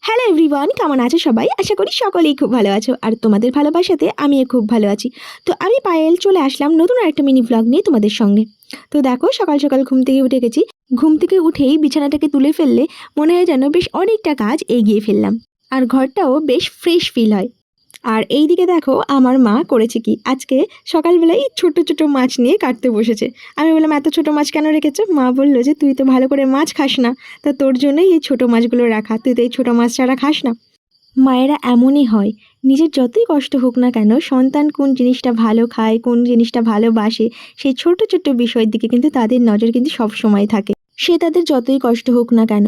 Hello everyone, কেমন আছো সবাই? আশা করি সকলেই খুব ভালো আছো, আর তোমাদের ভালোবাসাতে আমিও খুব ভালো আছি। তো আমি পায়েল চলে আসলাম নতুন একটা মিনি ব্লগ নিয়ে তোমাদের সঙ্গে। তো দেখো, সকাল সকাল ঘুম থেকে উঠে গেছি। ঘুম থেকে উঠেই বিছানাটাকে তুলে ফেললে মনে হয় যেন বেশ অনেকটা কাজ এগিয়ে ফেললাম, আর ঘরটাও বেশ ফ্রেশ ফিল হয়। আর এই দিকে দেখো আমার মা করেছে কি, আজকে সকালবেলায় ছোট ছোট মাছ নিয়ে কাটতে বসেছে। আমি বললাম, এত ছোট মাছ কেন রেখেছো? মা বললো যে তুই তো ভালো করে মাছ খাস না, তা তোর জন্যই এই ছোট মাছগুলো রাখা, তুই তো এই ছোট মাছ ছাড়া খাস না। মায়েরা এমনই হয়, নিজের যতই কষ্ট হোক না কেন, সন্তান কোন জিনিসটা ভালো খায়, কোন জিনিসটা ভালোবাসে, সেই ছোট ছোট বিষয়ের দিকে কিন্তু তাদের নজর কিন্তু সব সময় থাকে, সে তাদের যতই কষ্ট হোক না কেন।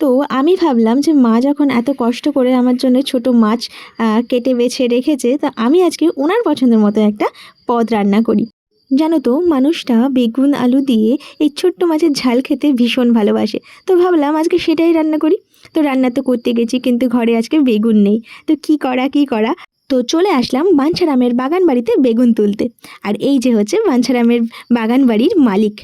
তো আমি ভাবলাম যে মা যখন এত কষ্ট করে আমার জন্য ছোট মাছ কেটে বেছে রেখেছে, তা আমি আজকে ওনার পছন্দের মতো একটা পদ রান্না করি। জানো তো, মানুষটা বেগুন আলু দিয়ে এই ছোট্ট মাছের ঝাল খেতে ভীষণ ভালোবাসে। তো ভাবলাম আজকে সেটাই রান্না করি। তো রান্না তো করতে গেছি, কিন্তু ঘরে আজকে বেগুন নেই। তো কি করা, তো চলে আসলাম বাঞ্ছারামের বাগান বাড়িতে বেগুন তুলতে। আর এই যে হচ্ছে বাঞ্ছারামের বাগান বাড়ির মালিক।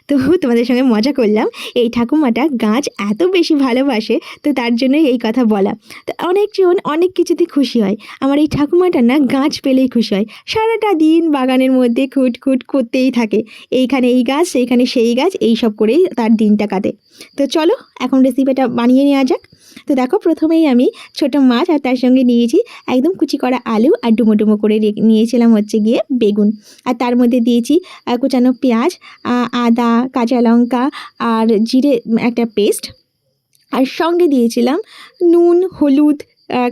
তো তোমাদের সঙ্গে মজা করলাম, এই ঠাকুমাটা গাছ এত বেশি ভালোবাসে, তো তার জন্যই এই কথা বলা। তো অনেকজন অনেক কিছুতে খুশি হয়, আমার এই ঠাকুমাটা না গাছ পেলেই খুশি হয়। সারাটা দিন বাগানের মধ্যে খুট খুট করতেই থাকে, এইখানে এই গাছ সেইখানে সেই গাছ, এই সব করেই তার দিনটা কাটে। তো চলো এখন রেসিপিটা বানিয়ে নেওয়া যাক। তো দেখো, প্রথমেই আমি ছোট মাছ আর তার সঙ্গে নিয়েছি একদম কুচি করা আলু, আর ডুমো ডুমো করে নিয়েছিলাম হচ্ছে গিয়ে বেগুন। আর তার মধ্যে দিয়েছি কুচানো পেঁয়াজ, আদা, কাঁচা লঙ্কা আর জিরে একটা পেস্ট। আর সঙ্গে দিয়েছিলাম নুন, হলুদ,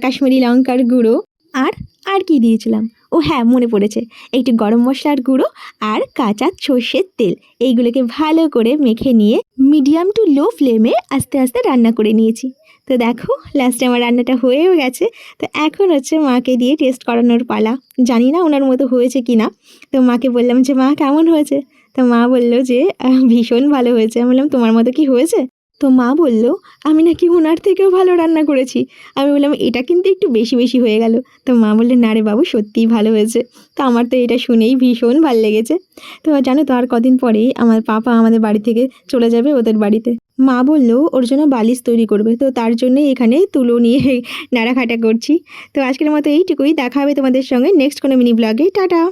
কাশ্মীরি লঙ্কার গুঁড়ো। আর আর কি দিয়েছিলাম, ও হ্যাঁ মনে পড়েছে, একটু গরম মশলার গুঁড়ো আর কাঁচা সর্ষের তেল। এইগুলোকে ভালো করে মেখে নিয়ে মিডিয়াম টু লো ফ্লেমে আস্তে আস্তে রান্না করে নিয়েছি। তো দেখো, লাস্টে আমার রান্নাটা হয়েও গেছে। তো এখন হচ্ছে মাকে দিয়ে টেস্ট করানোর পালা। জানি না ওনার মতো হয়েছে কি না। তো মাকে বললাম যে মা কেমন হয়েছে? তো মা বলল যে ভীষণ ভালো হয়েছে। আমি বললাম, তোমার মতো কি হয়েছে? তো মা বলল, আমি নাকি ওনার থেকেও ভালো রান্না করেছি। আমি বললাম, এটা কিন্তু একটু বেশি বেশি হয়ে গেল। তো মা বললেন, না রে বাবু, সত্যিই ভালো হয়েছে। তো আমার তো এটা শুনেই ভীষণ ভালো লেগেছে। তো জানো তো, আর কদিন পরেই আমার পাপা আমাদের বাড়ি থেকে চলে যাবে ওদের বাড়িতে। মা বলল ওর জন্য বালিশ তৈরি করবে, তো তার জন্যই এখানে তুলো নিয়ে নাড়াঘাটা করছি। তো আজকের মতো এইটুকুই, দেখা হবে তোমাদের সঙ্গে নেক্সট কোনো মিনি ব্লগে। টাটা।